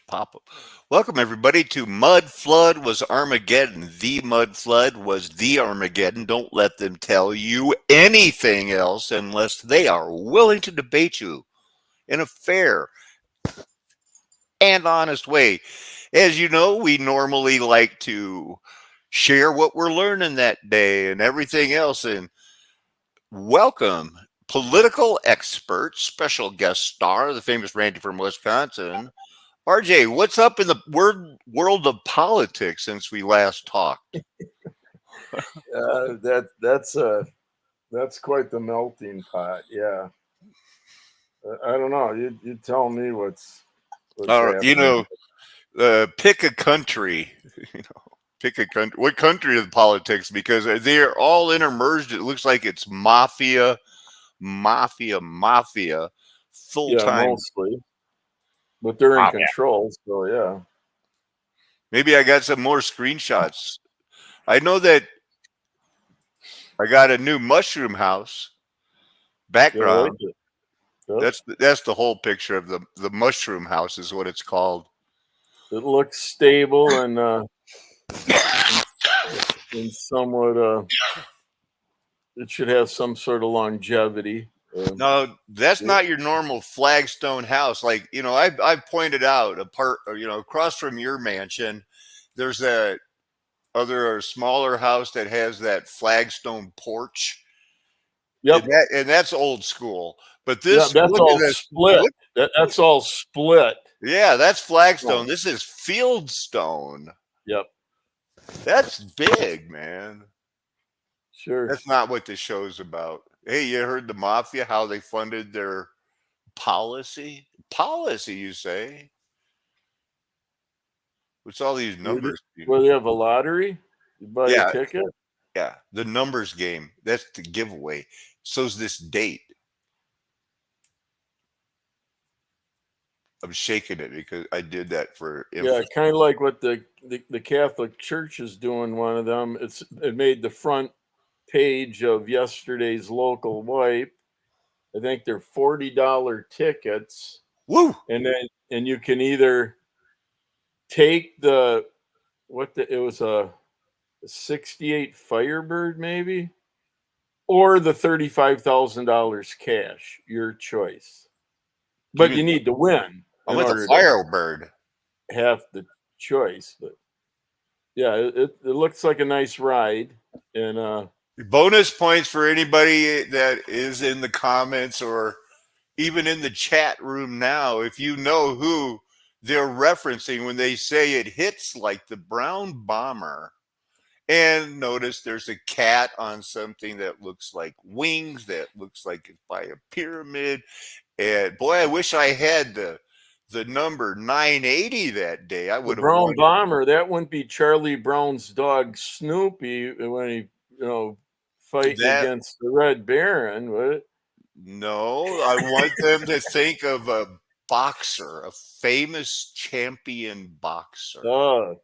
Pop. Welcome everybody to Mud Flood was Armageddon. The Mud Flood was the Armageddon. Don't let them tell you anything else unless they are willing to debate you in a fair and honest way. As you know, we normally like to share what we're learning that day and everything else. And welcome, political expert, special guest star, the famous Randy from Wisconsin. RJ, what's up in the world of politics since we last talked? That's quite the melting pot. Yeah, I don't know. You tell me what's You happening. know, pick a country. You know, pick a country. What country is politics? Because they're all intermerged. It looks like it's mafia, full Yeah, time. mostly, but they're in control. So yeah, Maybe I got some more screenshots. I know that I got a new mushroom house you like background. it. Yep. That's the whole picture of the mushroom house is what it's called. It looks stable and, and somewhat. It should have some sort of longevity. No, that's Yeah, not your normal flagstone house. Like, I've pointed out apart, or, across from your mansion, there's that other smaller house that has that flagstone porch. And yep. that's old school. But Yeah, this, that's look at all this. split. Look, That's all split. yeah, that's flagstone. Oh, This is fieldstone. yep. That's big, man. Sure. That's not what this show's about. Hey, you heard the mafia, how they funded their policy? Policy, you say? What's all these numbers? Where they have a lottery, you buy a Yeah, ticket. yeah. The numbers game. That's the giveaway. So's this date. I'm shaking it because I did that for Yeah, emphasis. kind of like what the Catholic Church is doing. One of them, it made the front page of yesterday's local wipe. I think they're $40 tickets, Woo! and you can either take the it was a 68 Firebird maybe, or the $35,000 cash, your choice. Give But me. you need to win I in want the order to Firebird. have the choice. But yeah, it looks like a nice ride, and Bonus points for anybody that is in the comments or even in the chat room now. If you know who they're referencing when they say it hits like the brown bomber. And notice there's a cat on something that looks like wings, that looks like it's by a pyramid. And boy, I wish I had the number 980 that day. I the would have brown won bomber, that wouldn't be Charlie Brown's dog Snoopy when he fighting that. against the Red Baron, would it? No, I want them to think of a boxer, a famous champion boxer. Oh,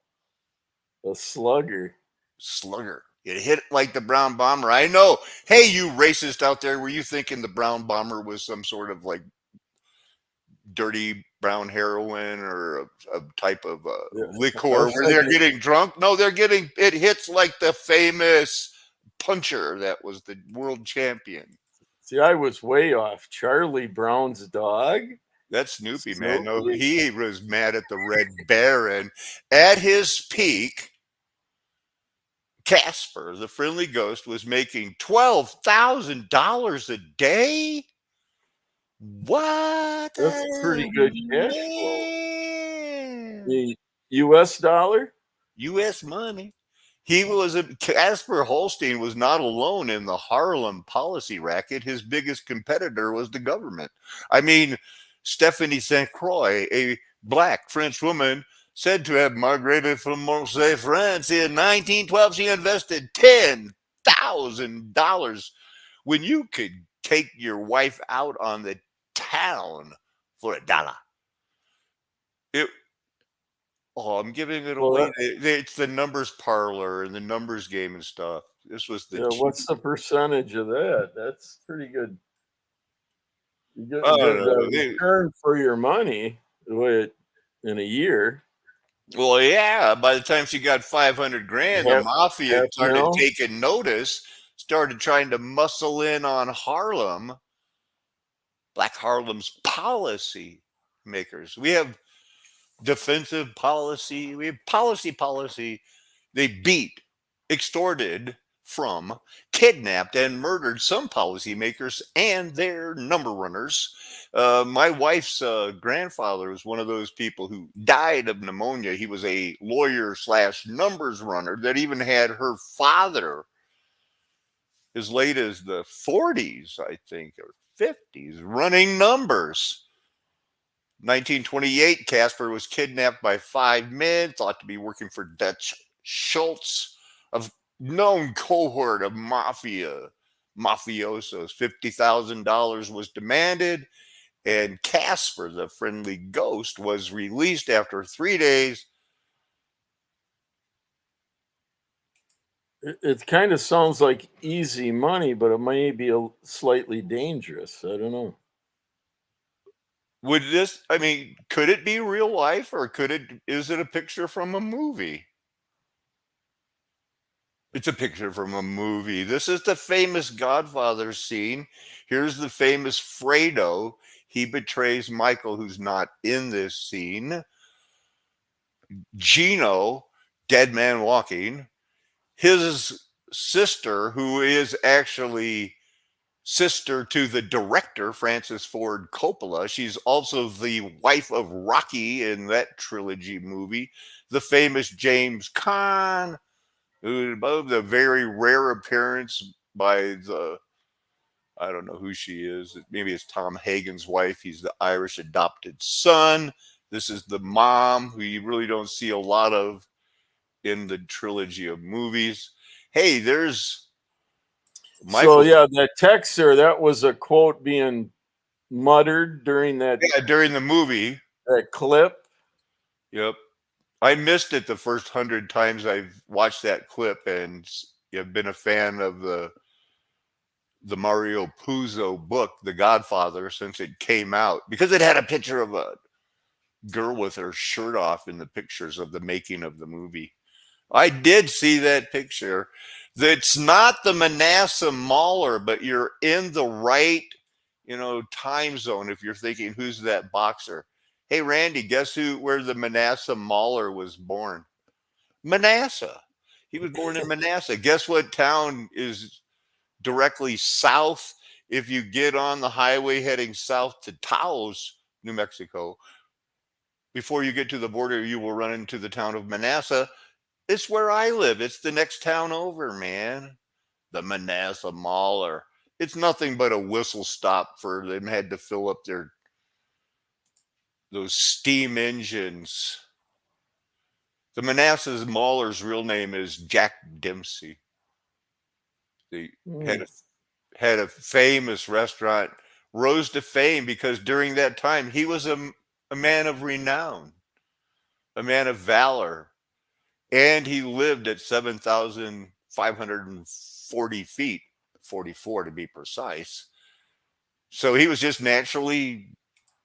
a slugger. Slugger. It hit like the brown bomber. I know. Hey, you racist out there, were you thinking the brown bomber was some sort of like dirty brown heroin or a type of Yeah, I liquor was where they're thinking. getting drunk? No, they're getting it hits like the famous puncher that was the world champion. See, I was way off. Charlie Brown's dog, That's Snoopy, man. No, Snoopy. he was mad at the Red Baron. At his peak, Casper, the friendly ghost, was making $12,000 a day. What? That's pretty good cash flow. Man. The U.S. dollar. U.S. money. Casper Holstein was not alone in the Harlem policy racket. His biggest competitor was the government. I mean, Stephanie St. Croix, a black French woman, said to have migrated from Marseille, France in 1912. She invested $10,000 when you could take your wife out on the town for $1. It, Oh, I'm giving it Well, away. It's the numbers parlor and the numbers game and stuff. This was the yeah. cheap. What's the percentage of that? That's pretty good. You get I a don't good know. return for your money. The way it in a year. Well, yeah, by the time she got 500 grand, the Half mafia started mil. taking notice, started trying to muscle in on Harlem, Black Harlem's policy makers. We have defensive policy, we have policy. They beat, extorted from, kidnapped, and murdered some policymakers and their number runners. My wife's grandfather was one of those people who died of pneumonia. He was a lawyer slash numbers runner that even had her father, as late as the 40s, I think, or 50s, running numbers. 1928, Casper was kidnapped by 5 men, thought to be working for Dutch Schultz, a known cohort of mafiosos. $50,000 was demanded, and Casper, the friendly ghost, was released after 3 days. It kind of sounds like easy money, but it may be slightly dangerous. I don't know. Would this, I mean, could it be real life, or is it a picture from a movie? It's a picture from a movie. This is the famous Godfather scene. Here's the famous Fredo. He betrays Michael, who's not in this scene. Gino, dead man walking. His sister, who is actually sister to the director, Francis Ford Coppola. She's also the wife of Rocky in that trilogy movie. The famous James Caan, who above the very rare appearance by the, I don't know who she is. Maybe it's Tom Hagen's wife. He's the Irish adopted son. This is the mom, who you really don't see a lot of in the trilogy of movies. Hey, there's Michael. So yeah, that texter, that was a quote being muttered during that during the movie. That clip. Yep. I missed it the first 100 times I've watched that clip, and I've been a fan of the Mario Puzo book, The Godfather, since it came out, because it had a picture of a girl with her shirt off in the pictures of the making of the movie. I did see that picture. It's not the Manasseh Mauler, but you're in the right, time zone if you're thinking, who's that boxer? Hey, Randy, guess where the Manasseh Mauler was born? Manasseh. He was born in Manasseh. Guess what town is directly south? If you get on the highway heading south to Taos, New Mexico, before you get to the border, you will run into the town of Manasseh. It's where I live. It's the next town over, man. The Manasseh Mauler. It's nothing but a whistle stop for them. Had to fill up those steam engines. The Manasseh Mauler's real name is Jack Dempsey. He had a famous restaurant, rose to fame because during that time he was a man of renown, a man of valor. And he lived at 7,540 feet, 44 to be precise. So he was just naturally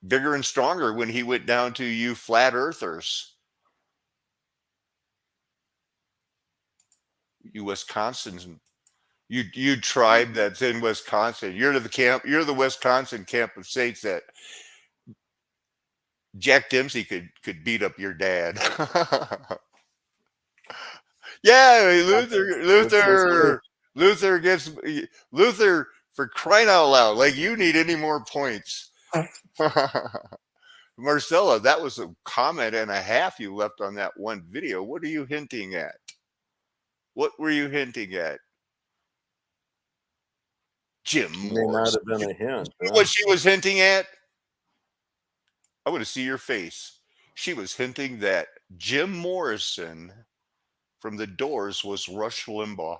bigger and stronger when he went down to you flat earthers. You Wisconsins, you tribe that's in Wisconsin. You're the Wisconsin camp of saints that Jack Dempsey could beat up your dad. Yeah, Luther gets Luther, for crying out loud. Like, you need any more points. Marcella, that was a comment and a half you left on that one video. What are you hinting at? What were you hinting at? Jim Morris. May not have been a hint. You know what she was hinting at? I want to see your face. She was hinting that Jim Morrison from The Doors was Rush Limbaugh.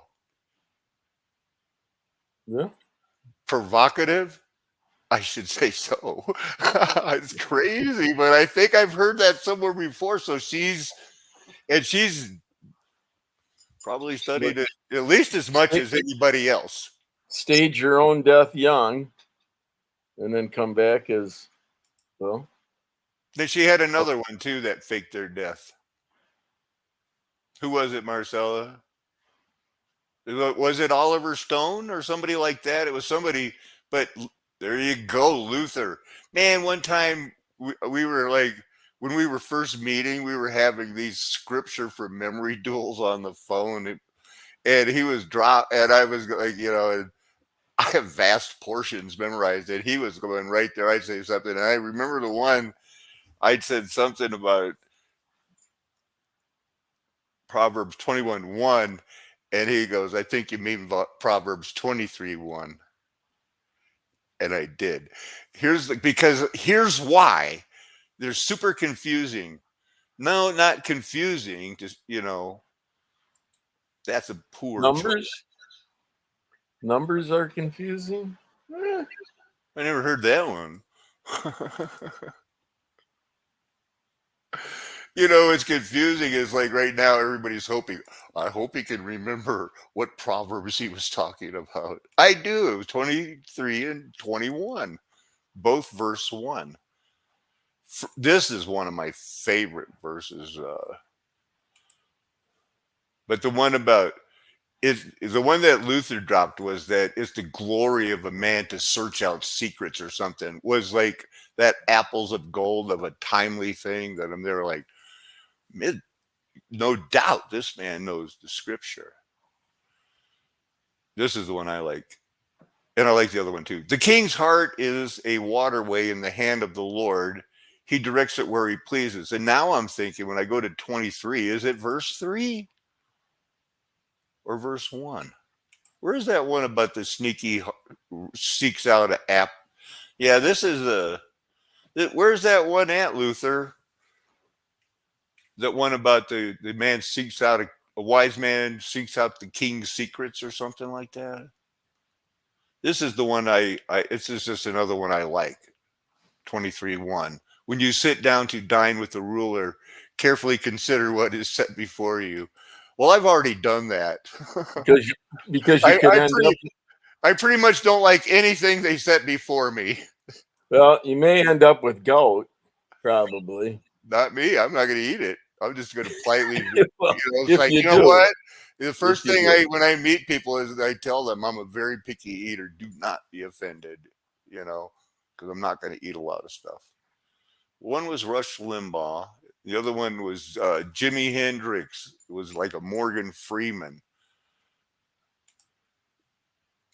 Yeah. Provocative? I should say so. It's crazy, but I think I've heard that somewhere before. So she's probably studied it at least as much as anybody else. Stage your own death young, and then come back as well. Then she had another one too that faked their death. Who was it, Marcella? Was it Oliver Stone or somebody like that? It was somebody, but there you go, Luther. Man, one time we were like, when we were first meeting, we were having these scripture from memory duels on the phone, and he was and I was like, and I have vast portions memorized, and he was going right there. I'd say something, and I remember the one I'd said something about Proverbs 21:1, and he goes, I think you mean Proverbs 23:1. And I did. Because here's why. They're super confusing. No, not confusing. Just, that's a poor choice. Numbers are confusing. I never heard that one. It's confusing. It's like right now everybody's hoping. I hope he can remember what Proverbs he was talking about. I do. It was 23 and 21, both verse 1. This is one of my favorite verses. But the one about is the one that Luther dropped was that it's the glory of a man to search out secrets or something. Was like that apples of gold of a timely thing that I'm there like, no doubt this man knows the scripture. This is the one I like. And I like the other one too. The king's heart is a waterway in the hand of the Lord. He directs it where he pleases. And now I'm thinking when I go to 23, is it verse 3 or verse 1? Where's that one about the sneaky seeks out an app? Yeah, this is where's that one at, Luther? That one about the man seeks out a wise man seeks out the king's secrets or something like that. This is the one this is just another one I like. 23:1. When you sit down to dine with the ruler, carefully consider what is set before you. Well, I've already done that. because you could end up. I pretty much don't like anything they set before me. Well, you may end up with gout, probably. Not me. I'm not going to eat it. I'm just going to politely. Well, it's like, what? The first thing when I meet people is I tell them I'm a very picky eater. Do not be offended, because I'm not going to eat a lot of stuff. One was Rush Limbaugh. The other one was Jimi Hendrix. It was like a Morgan Freeman.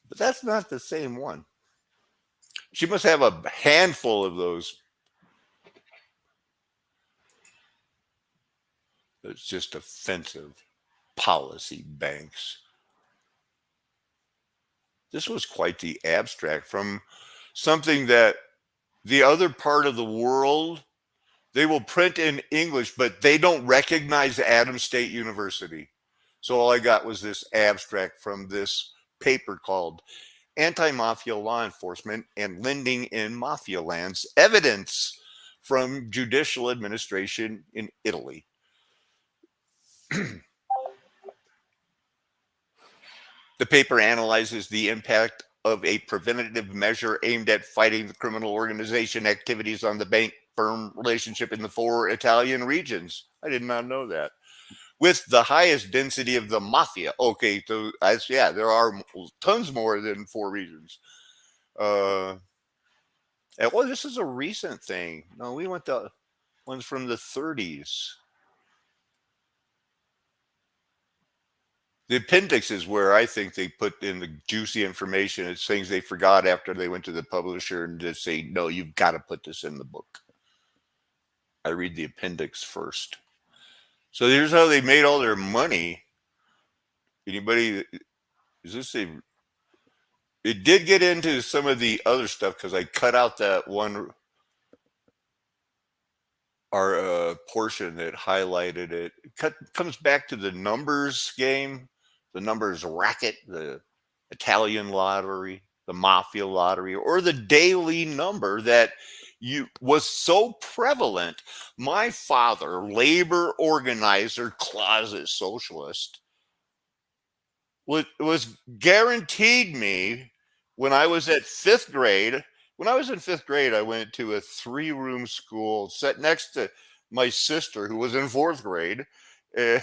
But that's not the same one. She must have a handful of those. It's just offensive. Policy banks. This was quite the abstract from something that the other part of the world, they will print in English, but they don't recognize Adams State University. So all I got was this abstract from this paper called Anti-Mafia Law Enforcement and Lending in Mafia Lands, Evidence from Judicial Administration in Italy. The paper analyzes the impact of a preventative measure aimed at fighting the criminal organization activities on the bank firm relationship in the 4 Italian regions. I did not know that. With the highest density of the mafia. Okay, so there are tons more than 4 regions. This is a recent thing. No, we went to ones from the 30s. The appendix is where I think they put in the juicy information. It's things they forgot after they went to the publisher and just say, no, you've got to put this in the book. I read the appendix first. So here's how they made all their money. Anybody, it did get into some of the other stuff because I cut out that one, our portion that highlighted it. Comes back to the numbers game. The numbers racket, the Italian lottery, the mafia lottery, or the daily number that was so prevalent. My father, labor organizer, closet socialist, was guaranteed me when I was at 5th grade When I was in fifth grade, I went to a 3-room school set next to my sister, who was in fourth grade. Eh,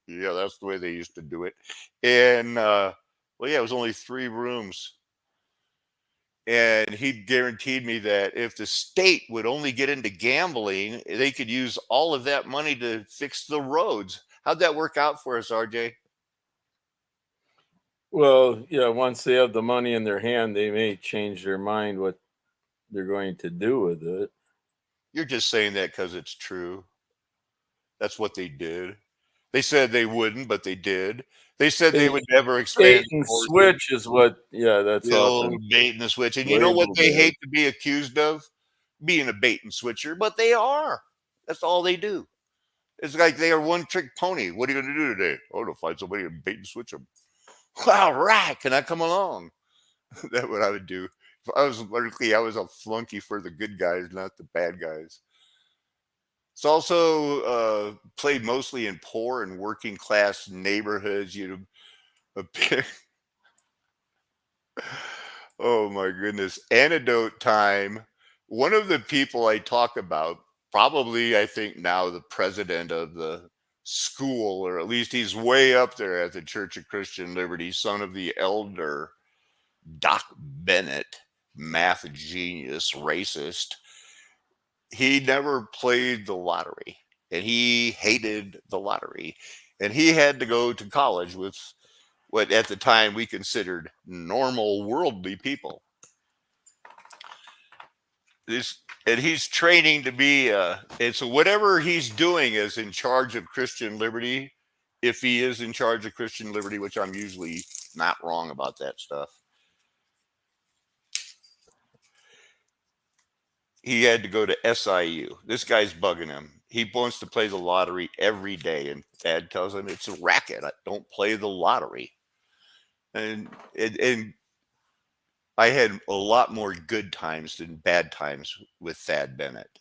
yeah, that's the way they used to do it. And well, yeah, it was only 3 rooms. And he guaranteed me that if the state would only get into gambling, they could use all of that money to fix the roads. How'd that work out for us, RJ? Well, yeah, once they have the money in their hand, they may change their mind what they're going to do with it. You're just saying that because it's true. That's what they did. They said they wouldn't, but they did. They said they They would never bait expand and abortion. switch is what, yeah, that's The old often bait and the switch. And you know what labeled they as. hate to be accused of? Being a bait and switcher, but they are. That's all they do. It's like they are one trick pony. What are you going to do today? Oh, to find somebody and bait and switch them. All right, can I come along? That's what I would do. If I was literally, I was a flunky for the good guys, not the bad guys. It's also played mostly in poor and working class neighborhoods. You know, oh my goodness. Antidote time. One of the people I talk about, probably I think now the president of the school, or at least he's way up there at the Church of Christian Liberty, son of the elder Doc Bennett, math genius, racist. He never played the lottery and he hated the lottery. And he had to go to college with what at the time we considered normal worldly people. This and he's training to be and so whatever he's doing is in charge of Christian liberty. If he is in charge of Christian liberty, which I'm usually not wrong about that stuff, he had to go to SIU. This guy's bugging him. He wants to play the lottery every day, and Dad tells him it's a racket. Don't play the lottery. And I had a lot more good times than bad times with Thad Bennett.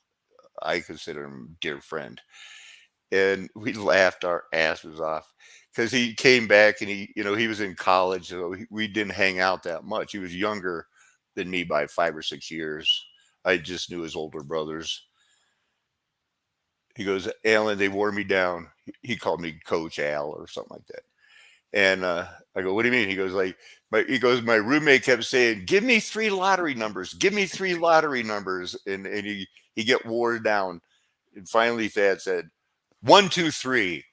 I consider him a dear friend. And we laughed our asses off because he came back and he was in college. So we didn't hang out that much. He was younger than me by 5 or 6 years. I just knew his older brothers. He goes, Alan, they wore me down. He called me Coach Al or something like that. And I go, what do you mean? He goes, my roommate kept saying, give me 3 lottery numbers. Give me 3 lottery numbers. And he get wore down. And finally Thad said, 1, 2, 3.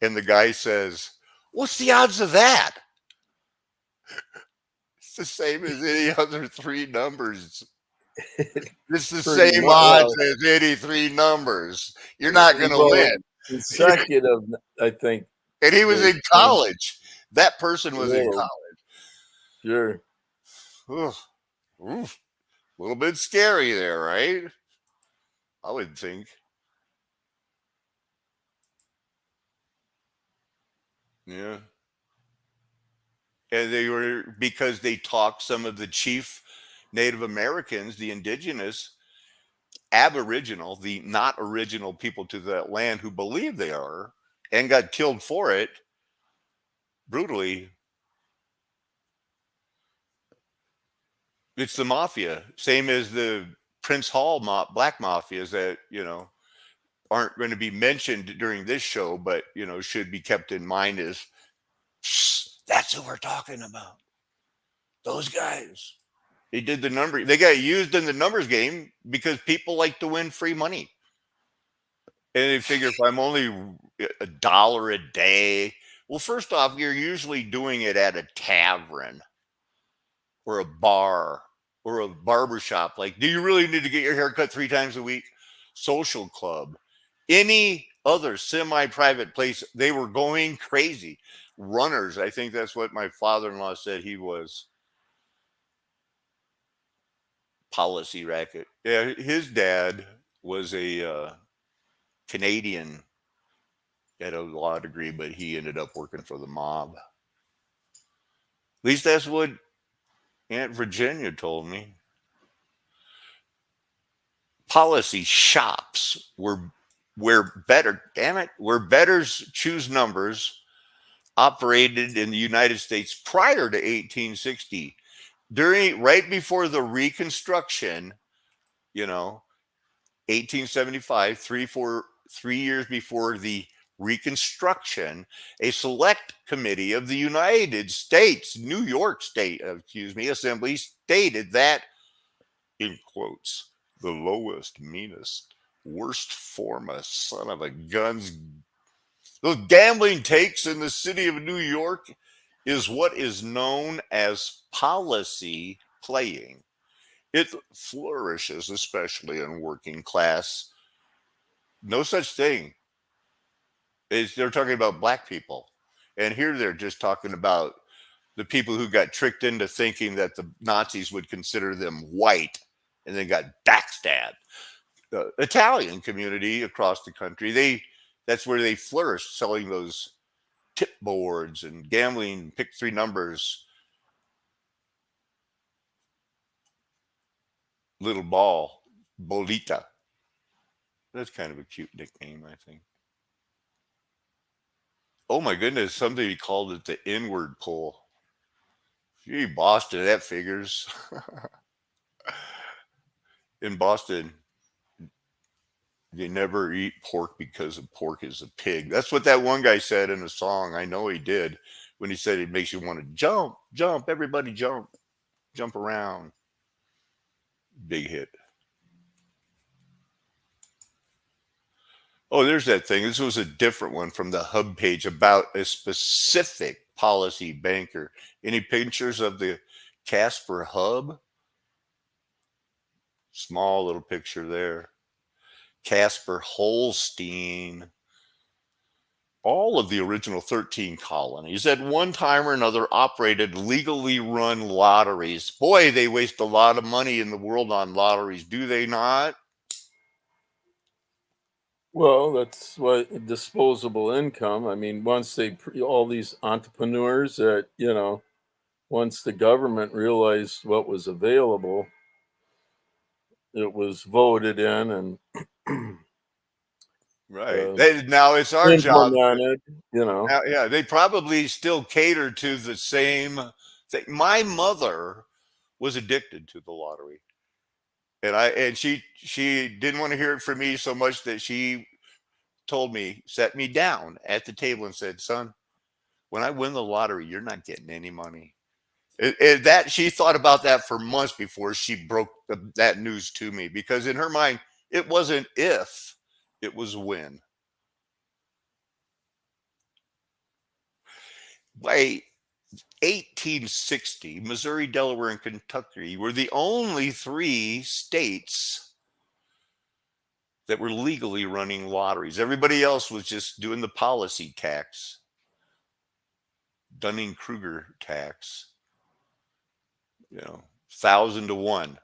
And the guy says, what's the odds of that? It's the same as any other 3 numbers. It's the Pretty same well. odds as any 3 numbers. You're not going to Well, win. consecutive, I think. And he was in college. That person was in college. Sure. Oof, oof. A little bit scary there, right? I would think. Yeah. And they were because they talked some of the chief Native Americans, the indigenous, aboriginal, the not original people to that land who believe they are and got killed for it brutally. It's the mafia, same as the Prince Hall black mafias that, aren't going to be mentioned during this show, but, should be kept in mind as that's who we're talking about. Those guys. They did the number. They got used in the numbers game because people like to win free money. And they figure if I'm only $1 a day, well, first off, you're usually doing it at a tavern or a bar or a barber shop. Like, do you really need to get your hair cut 3 times a week? Social club, any other semi-private place, they were going crazy. Runners, I think that's what my father-in-law said he was. Policy racket. Yeah, his dad was a Canadian, had a law degree, but he ended up working for the mob. At least that's what Aunt Virginia told me. Policy shops were where bettors choose numbers operated in the United States prior to 1860. right before the Reconstruction, 1875, 3 years before the Reconstruction, a select committee of the United States, New York State, Assembly stated that, in quotes, the lowest, meanest, worst form of son of a guns, those gambling takes in the city of New York is what is known as policy playing. It flourishes, especially in working class. No such thing. They're talking about black people. And here they're just talking about the people who got tricked into thinking that the Nazis would consider them white and then got backstabbed. The Italian community across the country, that's where they flourished, selling those tip boards and gambling, pick three numbers, little ball, bolita. That's kind of a cute nickname, I think. Oh my goodness, somebody called it the inward pull. Gee, Boston, that figures. In Boston, they never eat pork because a pork is a pig. That's what that one guy said in a song. I know he did when he said it makes you want to jump, jump, everybody jump, jump around. Big hit. Oh, there's that thing. This was a different one from the hub page about a specific policy banker. Any pictures of the Casper hub? Small little picture there. Casper Holstein. All of the original 13 colonies at one time or another operated legally run lotteries. Boy, they waste a lot of money in the world on lotteries, do they not? Well, that's what disposable income. I mean, once all these entrepreneurs that, once the government realized what was available, it was voted in and Right. Now it's our job. implemented, Now, yeah, they probably still cater to the same thing. My mother was addicted to the lottery, and she didn't want to hear it from me so much that she told me, set me down at the table and said, "Son, when I win the lottery, you're not getting any money." That she thought about that for months before she broke that news to me, because in her mind, it wasn't if, it was when. By 1860, Missouri, Delaware, and Kentucky were the only three states that were legally running lotteries. Everybody else was just doing the policy tax, Dunning-Kruger tax, 1,000 to 1.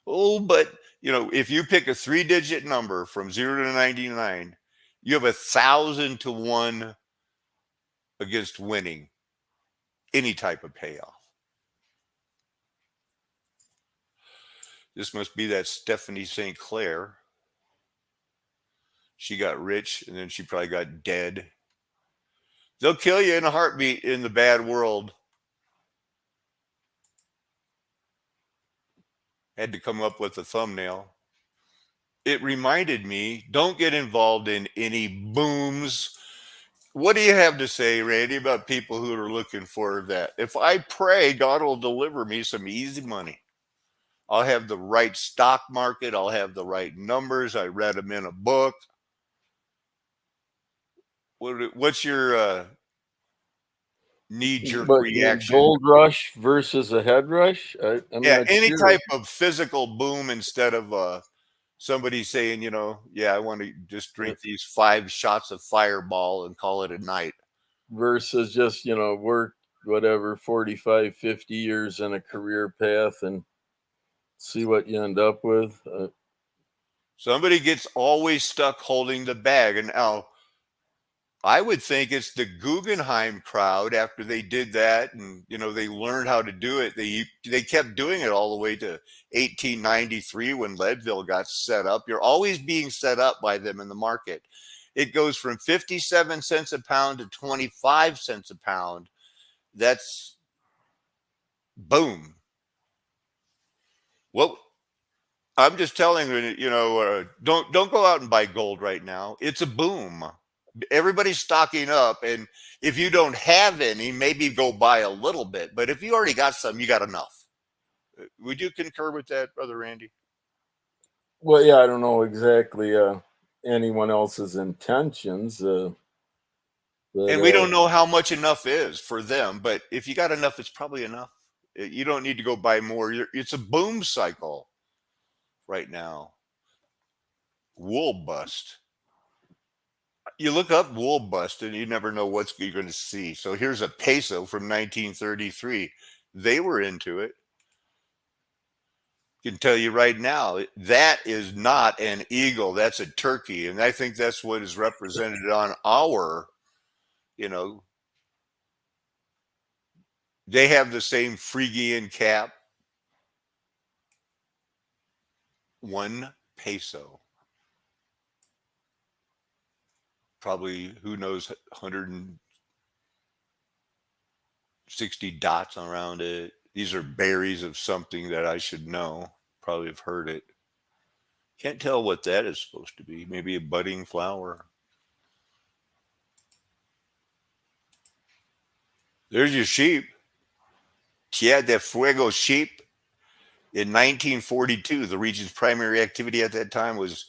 Oh, but if you pick a three-digit number from 0 to 99, you have 1,000 to 1 against winning any type of payoff. This must be that Stephanie St. Clair. She got rich and then she probably got dead. They'll kill you in a heartbeat in the bad world. Had to come up with a thumbnail. It reminded me, don't get involved in any booms. What do you have to say, Randy, about people who are looking for that? If I pray, God will deliver me some easy money. I'll have the right stock market. I'll have the right numbers. I read them in a book. What's your knee-jerk but reaction? gold rush versus a head rush. I'm Yeah, not any sure. type of physical boom instead of somebody saying, yeah, I want to just drink these 5 shots of Fireball and call it a night. Versus just, work whatever 45, 50 years in a career path and see what you end up with. Somebody gets always stuck holding the bag. And now I would think it's the Guggenheim crowd after they did that and they learned how to do it. They kept doing it all the way to 1893 when Leadville got set up. You're always being set up by them in the market. It goes from 57 cents a pound to 25 cents a pound. That's boom. Well, I'm just telling you, don't go out and buy gold right now. It's a boom. Everybody's stocking up, and if you don't have any, maybe go buy a little bit. But if you already got some, you got enough. Would you concur with that, Brother Randy? Well, yeah, I don't know exactly anyone else's intentions, but And we don't know how much enough is for them, but if you got enough, it's probably enough. You don't need to go buy more. It's a boom cycle right now. Wool bust. You look up wool bust and you never know what you're going to see. So here's a peso from 1933. They were into it. I can tell you right now, that is not an eagle. That's a turkey. And I think that's what is represented on our, you know, they have the same Phrygian cap. 1 peso. Probably, who knows, 160 dots around it. These are berries of something that I should know. Probably have heard it. Can't tell what that is supposed to be. Maybe a budding flower. There's your sheep. Tierra de Fuego sheep. In 1942, the region's primary activity at that time was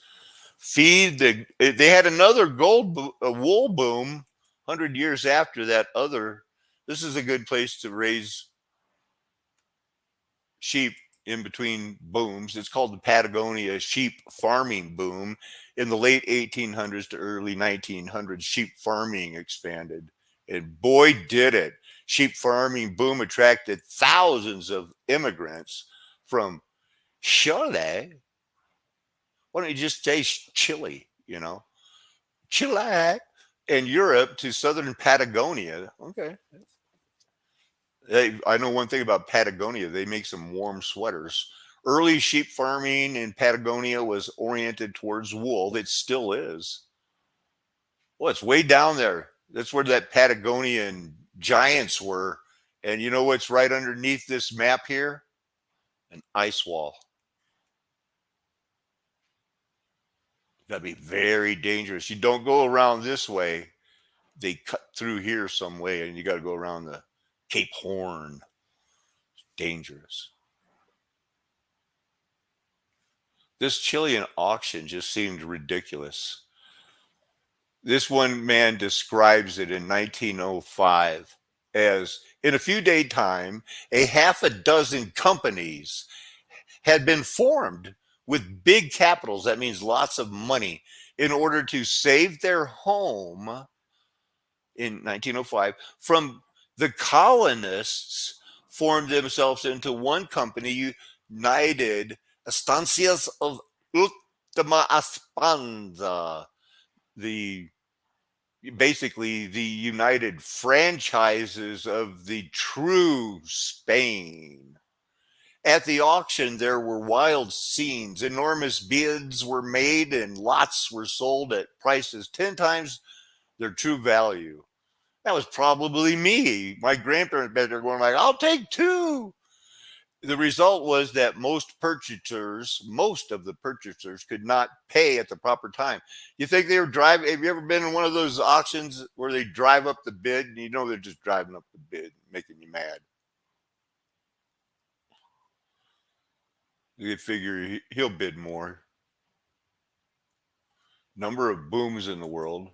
feed the. They had another wool boom 100 years after that other. This is a good place to raise sheep in between booms. It's called the Patagonia sheep farming boom. In the late 1800s to early 1900s, sheep farming expanded. And boy, did it. Sheep farming boom attracted thousands of immigrants from Chile. Why don't you just say Chile, Chile and Europe to southern Patagonia. Okay. I know one thing about Patagonia. They make some warm sweaters. Early sheep farming in Patagonia was oriented towards wool. It still is. Well, it's way down there. That's where that Patagonian giants were. And you know what's right underneath this map here? An ice wall. That'd be very dangerous. You don't go around this way. They cut through here some way, and you got to go around the Cape Horn. It's dangerous. This Chilean auction just seemed ridiculous. This one man describes it in 1905 as in a few day time, a half a dozen companies had been formed with big capitals. That means lots of money in order to save their home in 1905 from the colonists formed themselves into one company, United Estancias of Ultima Esperanza, the basically the united franchises of the true Spain. At the auction, there were wild scenes. Enormous bids were made and lots were sold at prices 10 times their true value. That was probably me. My grandparents bet they're going like, I'll take two. The result was that most of the purchasers could not pay at the proper time. You think they were driving? Have you ever been in one of those auctions where they drive up the bid and you know they're just driving up the bid, making you mad? You figure he'll bid more. Number of booms in the world.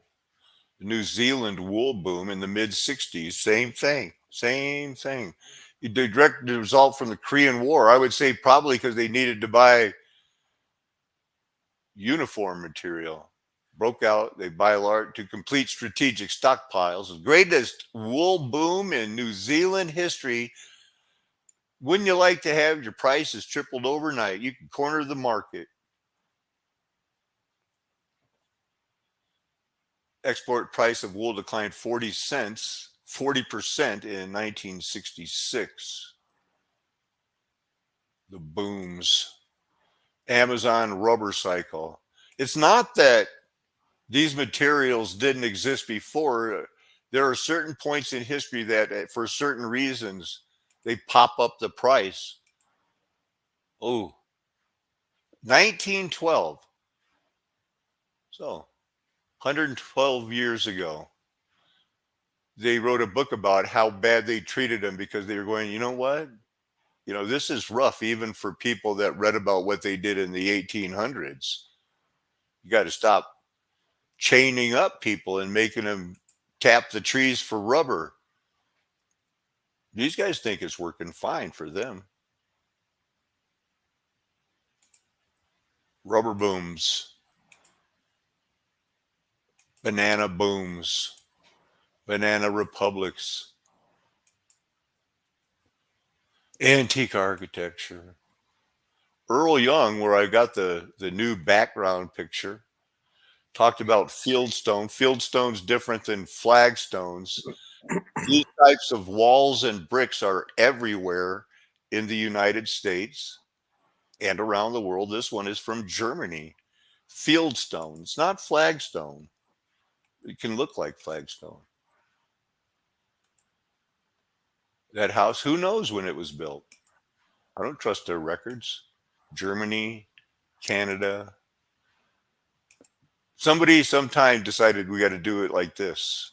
The New Zealand wool boom in the mid 60s, same thing, same thing. The direct result from the Korean War, I would say probably because they needed to buy uniform material. Broke out, they buy large to complete strategic stockpiles. The greatest wool boom in New Zealand history. Wouldn't you like to have your prices tripled overnight? You can corner the market. Export price of wool declined 40 cents, 40% in 1966. The booms. Amazon rubber cycle. It's not that these materials didn't exist before. There are certain points in history that, for certain reasons, they pop up the price. Oh, 1912. So 112 years ago, they wrote a book about how bad they treated them because they were going, you know what? You know, this is rough even for people that read about what they did in the 1800s. You got to stop chaining up people and making them tap the trees for rubber. These guys think it's working fine for them. Rubber booms, banana booms, banana republics, antique architecture. Earl Young, where I got the new background picture, talked about fieldstone. Fieldstone's different than flagstones. These types of walls and bricks are everywhere in the United States and around the world. This one is from Germany. Fieldstone. It's not flagstone. It can look like flagstone. That house, who knows when it was built? I don't trust their records. Germany, Canada. Somebody sometime decided we got to do it like this.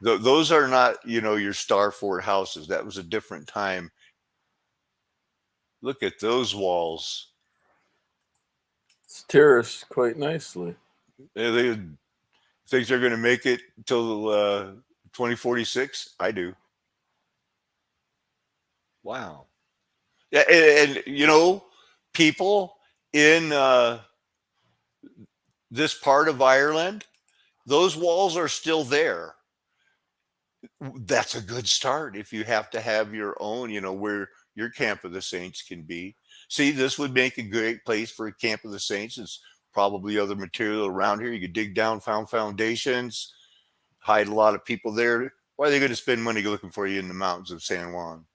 Those are not, your Star Fort houses. That was a different time. Look at those walls. It's terraced quite nicely. They think they're going to make it till 2046? I do. Wow. Yeah, and people in this part of Ireland, those walls are still there. That's a good start if you have to have your own, where your Camp of the Saints can be. See, this would make a great place for a Camp of the Saints. It's probably other material around here. You could dig down, found foundations, hide a lot of people there. Why are they going to spend money looking for you in the mountains of San Juan?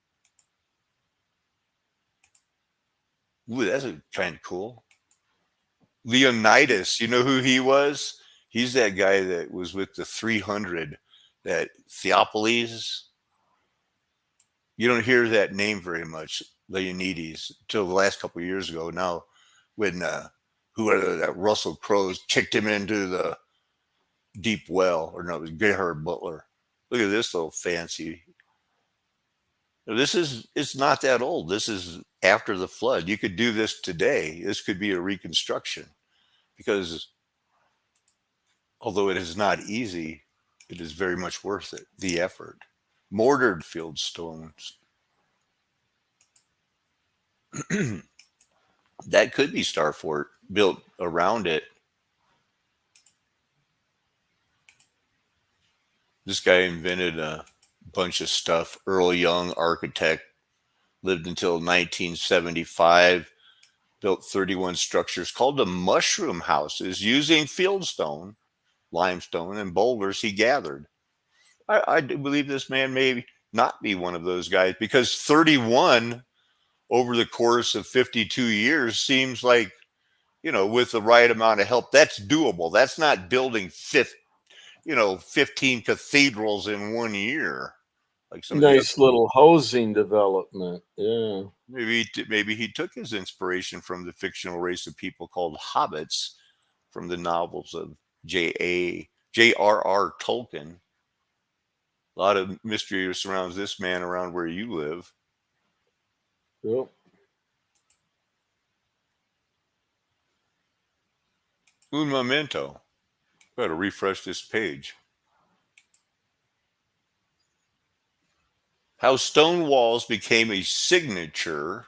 Ooh, that's kind of cool. Leonidas, you know who he was? He's that guy that was with the 300, that Theopolis. You don't hear that name very much, Leonidas, until the last couple of years ago. Now, when that Russell Crowe kicked him into the deep well, or no, it was Gerhard Butler. Look at this little fancy. It's not that old. This is after the flood. You could do this today. This could be a reconstruction, because although it is not easy, it is very much worth it, the effort. Mortared field stones. That could be Star Fort built around it. This guy invented a bunch of stuff. Earl Young, architect, lived until 1975, built 31 structures called the mushroom houses using fieldstone, limestone, and boulders he gathered. I do believe this man may not be one of those guys, because 31 over the course of 52 years seems like, with the right amount of help, that's doable. That's not building 15 cathedrals in 1 year. Like some of the Nice little housing development. Yeah. maybe he took his inspiration from the fictional race of people called hobbits from the novels of J.R.R. Tolkien. A lot of mystery surrounds this man around where you live. Yep. Un momento. Got to refresh this page. How stone walls became a signature.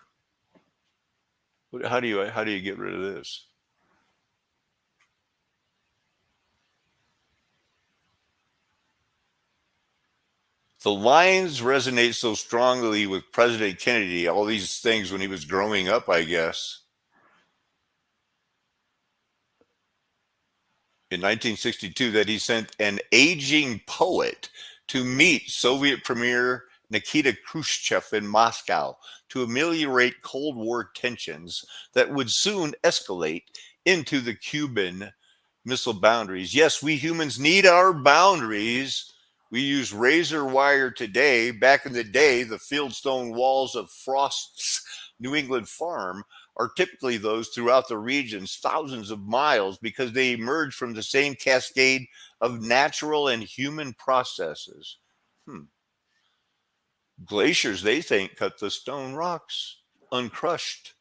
How do you get rid of this? The lines resonate so strongly with President Kennedy, all these things when he was growing up, I guess. In 1962, that he sent an aging poet to meet Soviet Premier Nikita Khrushchev in Moscow to ameliorate Cold War tensions that would soon escalate into the Cuban Missile boundaries. Yes, we humans need our boundaries. We use razor wire today. Back in the day, the fieldstone walls of Frost's New England farm are typically those throughout the regions, thousands of miles, because they emerge from the same cascade of natural and human processes. Glaciers, they think, cut the stone rocks uncrushed.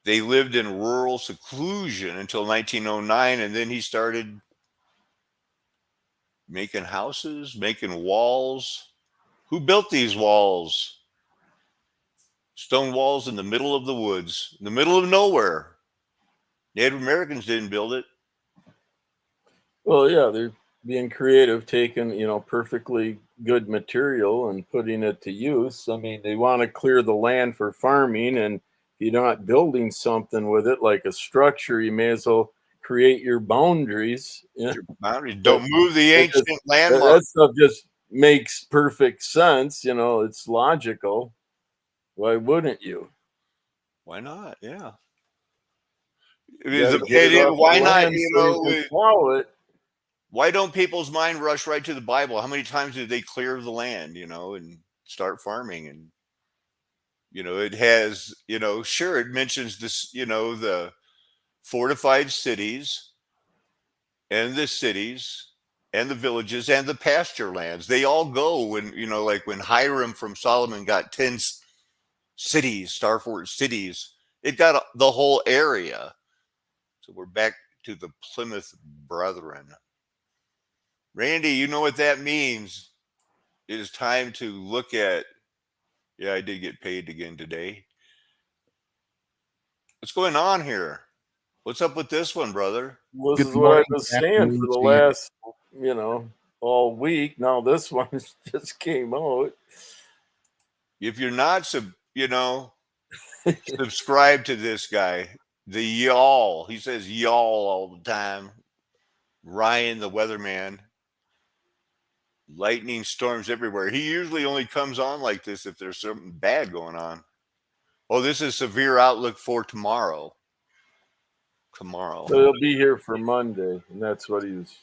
They lived in rural seclusion until 1909, and then he started making houses, making walls. Who built these walls? Stone walls in the middle of the woods, in the middle of nowhere. Native Americans didn't build it. Well, yeah, they're being creative, taking, perfectly good material and putting it to use. I mean, they want to clear the land for farming, and if you're not building something with it, like a structure, you may as well create your boundaries. Yeah. Your boundaries. Don't move the That, ancient just, landmark. that stuff just makes perfect sense. It's logical. Why wouldn't you? Why not? Yeah. You got to get it off Why the not? land so you can plow it. Why don't people's mind rush right to the Bible? How many times did they clear the land, and start farming? And, it has, sure, it mentions this, the fortified cities and the cities and the villages and the pasture lands. They all go when, like when Hiram from Solomon got 10 cities, Starfort cities, it got the whole area. So we're back to the Plymouth Brethren. Randy, you know what that means. It is time to look at, yeah, I did get paid again today. What's going on here? What's up with this one, brother? This Good is what I've morning, been good saying for afternoon the to you. last, all week. Now this one just came out. If you're not, subscribe to this guy, the y'all. He says y'all all the time. Ryan, the weatherman. Lightning storms everywhere. He usually only comes on like this if there's something bad going on. Oh, this is severe outlook for tomorrow. Tomorrow. So he'll be here for Monday, and that's what he's.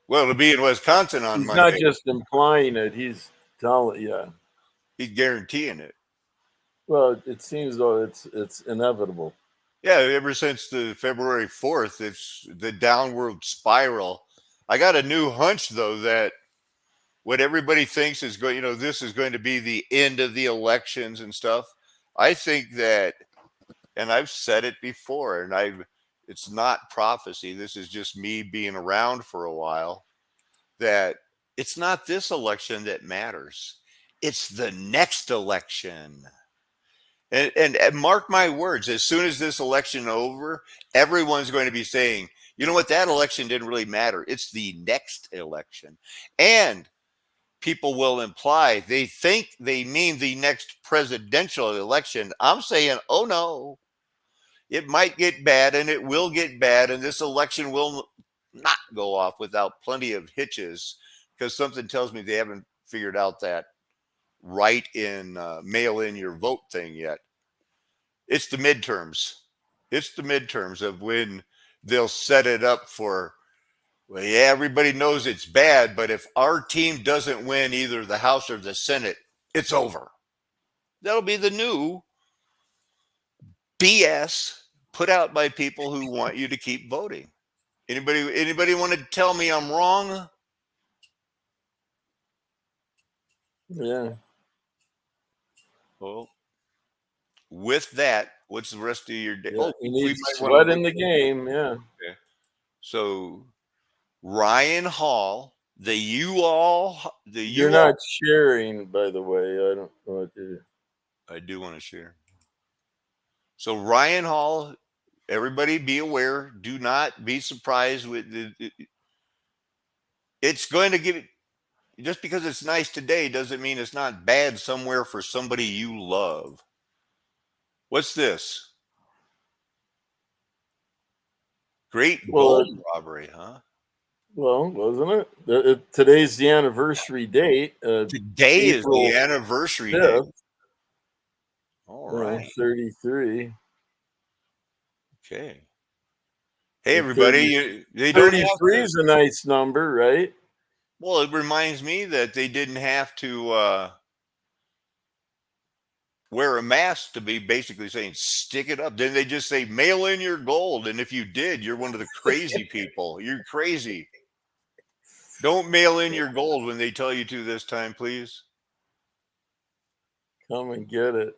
Well, it'll be in Wisconsin on He's Monday. not just implying it; he's telling. Yeah. He's guaranteeing it. Well, it seems though it's inevitable. Yeah, ever since the February 4th, it's the downward spiral. I got a new hunch though that what everybody thinks is going, this is going to be the end of the elections and stuff. I think that, and I've said it before, and it's not prophecy. This is just me being around for a while, that it's not this election that matters. It's the next election. And mark my words, as soon as this election over, everyone's going to be saying, you know what, that election didn't really matter. It's the next election. And people will imply they think they mean the next presidential election. I'm saying, oh no, it might get bad, and it will get bad, and this election will not go off without plenty of hitches, because something tells me they haven't figured out that mail in your vote thing yet. It's the midterms. It's the midterms of when they'll set it up for, well, yeah, everybody knows it's bad, but if our team doesn't win either the House or the Senate, it's over. That'll be the new BS put out by people who want you to keep voting. Anybody want to tell me I'm wrong? Yeah. Well, with that, what's the rest of your day? Yeah, Oh, he we needs might sweat want to in the game. Yeah. okay. So Ryan Hall, the You're not sharing, by the way. I don't know what to do. I do want to share. So Ryan Hall, everybody be aware. Do not be surprised with it's going to give it. Just because it's nice today doesn't mean it's not bad somewhere for somebody you love. What's this? Great gold robbery, huh? Well, wasn't it? Today's the anniversary date. Today April is the anniversary day. 5th. All right. 33. Okay. Hey, everybody. They don't 33 is a nice number, right? Well, it reminds me that they didn't have to wear a mask to be basically saying, stick it up. Then they just say, mail in your gold. And if you did, you're one of the crazy people. You're crazy. Don't mail in your gold when they tell you to this time, please. Come and get it.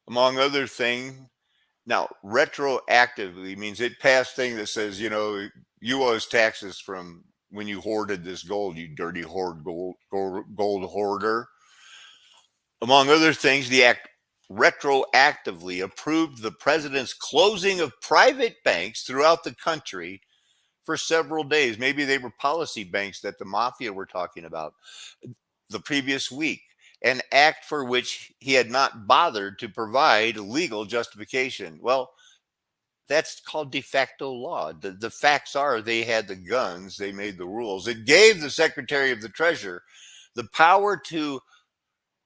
Among other things, now retroactively means it passed thing that says, you owe us taxes from when you hoarded this gold, you dirty gold hoarder. Among other things, the act retroactively approved the president's closing of private banks throughout the country for several days. Maybe they were policy banks that the mafia were talking about the previous week, an act for which he had not bothered to provide legal justification. Well, that's called de facto law. The facts are they had the guns, they made the rules. It gave the Secretary of the Treasury the power to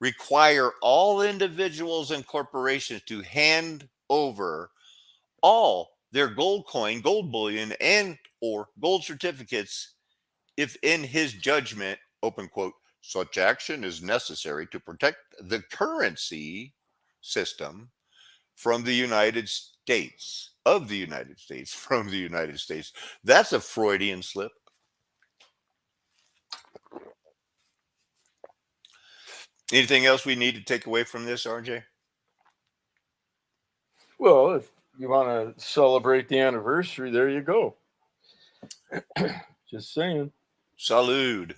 require all individuals and corporations to hand over all their gold coin, gold bullion, and or gold certificates if in his judgment, open quote, such action is necessary to protect the currency system from the United States, of the United States, from the United States. That's a Freudian slip. Anything else we need to take away from this, RJ? Well, if you want to celebrate the anniversary, there you go. Just saying. Salud.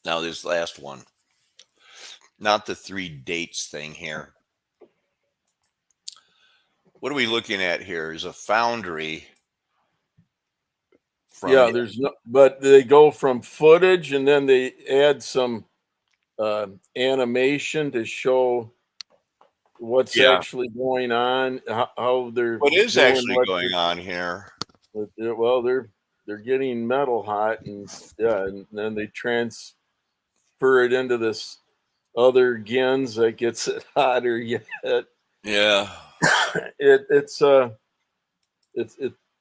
Now, this last one, not the 3 dates thing here. What are we looking at here? Is a foundry. There's no, but they go from footage and then they add some animation to show what's actually going on, how they're what is doing actually going on here? Well, they're getting metal hot, and then they transfer it into this other GINS that gets it hotter yet. Yeah. It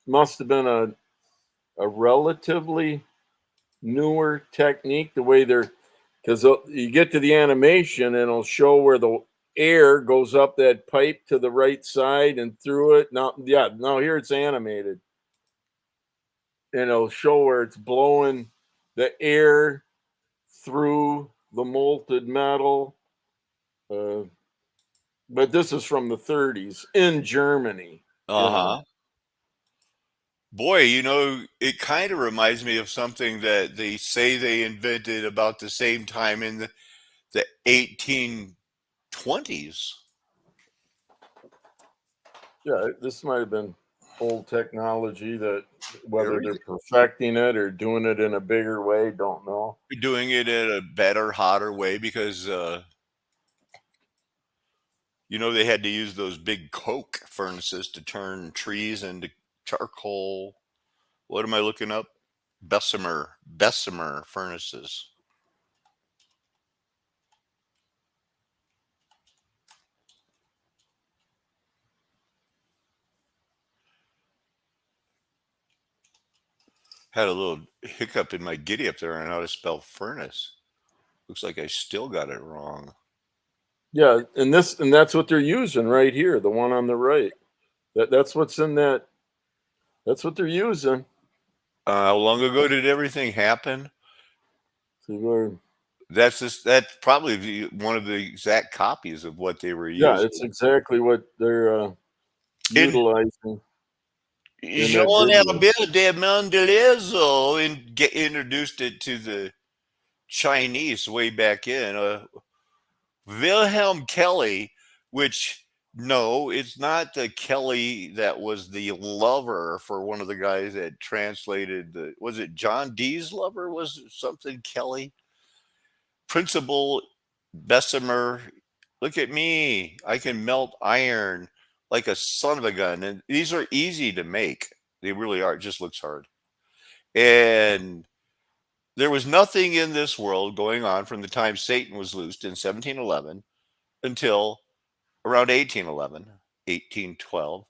must have been a relatively newer technique, the way they're, because you get to the animation and it'll show where the air goes up that pipe to the right side and through it. Now here it's animated, and it'll show where it's blowing the air through the molted metal. But this is from the 30s in Germany. Boy, it kind of reminds me of something that they say they invented about the same time in the 1820s. Yeah, this might have been old technology that whether they're perfecting it or doing it in a bigger way, don't know. Doing it in a better, hotter way because, they had to use those big coke furnaces to turn trees into charcoal. What am I looking up? Bessemer furnaces. Had a little hiccup in my giddy up there on how to spell furnace. Looks like I still got it wrong. Yeah, and that's what they're using right here, the one on the right. That's what's in that. That's what they're using. How long ago did everything happen? So That's probably one of the exact copies of what they were using. yeah, it's exactly what they're utilizing. Jean Albert de Mondelez introduced it to the Chinese way back in. Wilhelm Kelly, which, no, it's not the Kelly that was the lover for one of the guys that translated was it John Dee's lover? Was it something Kelly? Principal Bessemer, look at me. I can melt iron like a son of a gun. And these are easy to make. They really are. It just looks hard. And there was nothing in this world going on from the time Satan was loosed in 1711 until around 1811, 1812.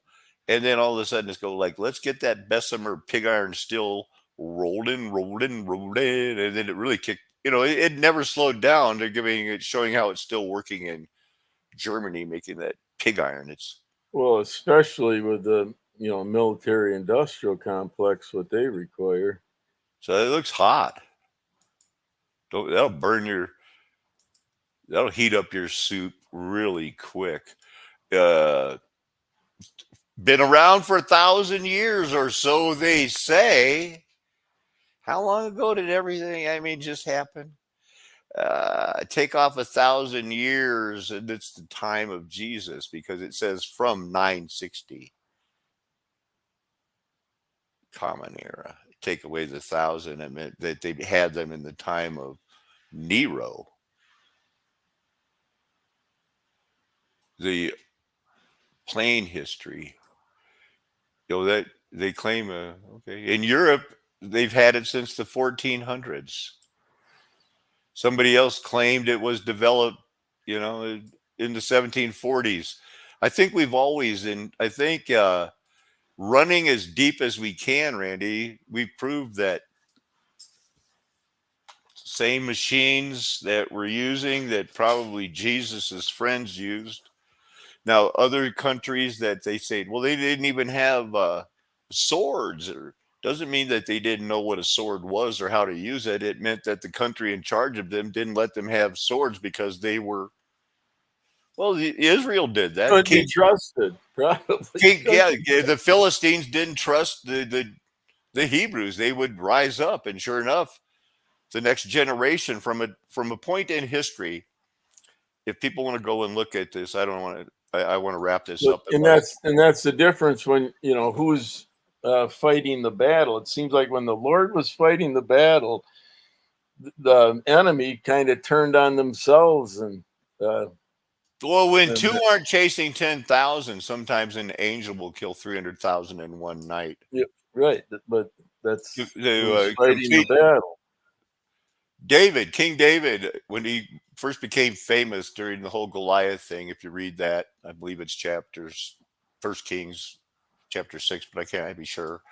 And then all of a sudden it's let's get that Bessemer pig iron steel rolling. And then it really it never slowed down. They're showing how it's still working in Germany, making that pig iron. Well, especially with the military industrial complex, what they require. So it looks hot. That'll heat up your soup really quick. Uh, been around for 1,000 years or so, they say. How long ago did everything just happen? Take off 1,000 years, and it's the time of Jesus, because it says from 960 Common Era. Take away the 1,000, it meant that they had them in the time of Nero. The plain history, that they claim, okay, in Europe they've had it since the 1400s. Somebody else claimed it was developed, in the 1740s. I think running as deep as we can, Randy, we've proved that same machines that we're using, that probably Jesus's friends used. Now, other countries that they say, well, they didn't even have swords, or doesn't mean that they didn't know what a sword was or how to use it. It meant that the country in charge of them didn't let them have swords because they were, well, Israel did that. Couldn't be trusted, probably. The Philistines didn't trust the Hebrews. They would rise up, and sure enough, the next generation, from a point in history, if people want to go and look at this, I want to wrap this up. And that's the difference when, who's fighting the battle. It seems like when the Lord was fighting the battle, the enemy kind of turned on themselves. And when two aren't chasing 10,000, sometimes an angel will kill 300,000 in one night. Yeah, right. But that's fighting the battle. King David, when he first became famous during the whole Goliath thing, if you read that, I believe it's First Kings chapter 6, but I can't be sure.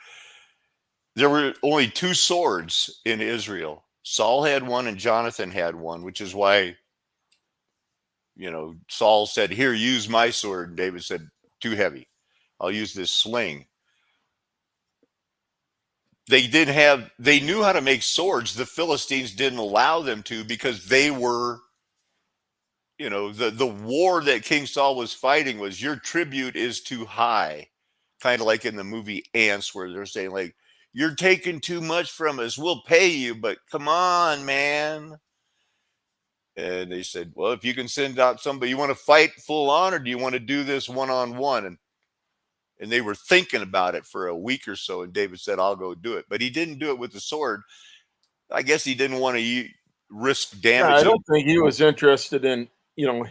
There were only two swords in Israel. Saul had one and Jonathan had one, which is why, Saul said, "Here, use my sword." And David said, "Too heavy. I'll use this sling." They knew how to make swords. The Philistines didn't allow them to, because they were, the war that King Saul was fighting was, your tribute is too high. Kind of like in the movie Ants, where they're saying, like, you're taking too much from us. We'll pay you, but come on, man. And they said, well, if you can send out somebody, you want to fight full on, or do you want to do this one-on-one? And they were thinking about it for a week or so, and David said, I'll go do it. But he didn't do it with the sword. I guess he didn't want to risk damage. I don't think he was interested in,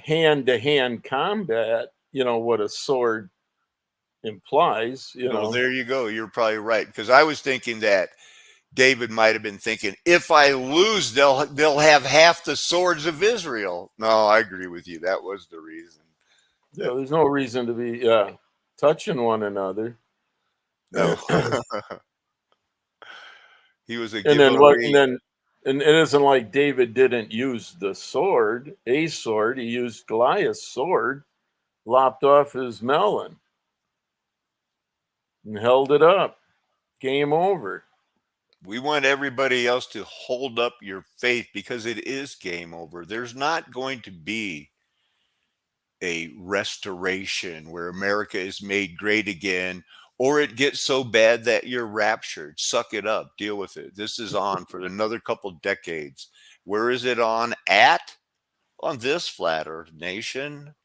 hand-to-hand combat, what a sword implies. There you go. You're probably right, because I was thinking that David might have been thinking, if I lose, they'll have half the swords of Israel. No, I agree with you. That was the reason. Yeah, there's no reason to be touching one another. No. He was a and it isn't like David didn't use the sword, a sword. He used Goliath's sword, lopped off his melon, and held it up. Game over. We want everybody else to hold up your faith, because it is game over. There's not going to be a restoration where America is made great again, or it gets so bad that you're raptured. Suck it up. Deal with it. This is on for another couple decades. Where is it on at? On this flat earth nation,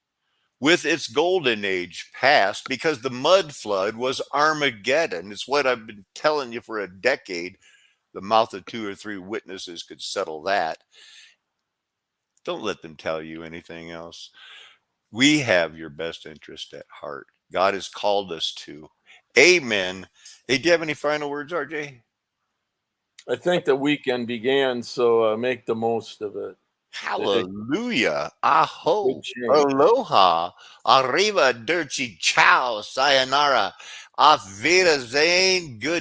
with its golden age past, because the mud flood was Armageddon. It's what I've been telling you for a decade. The mouth of 2 or 3 witnesses could settle that. Don't let them tell you anything else. We have your best interest at heart. God has called us to. Amen. Hey, do you have any final words, RJ? I think the weekend began, so make the most of it. Hallelujah. Aho. Aloha. Arriva, dirty, ciao. Sayonara. Auf Wiedersehen. Good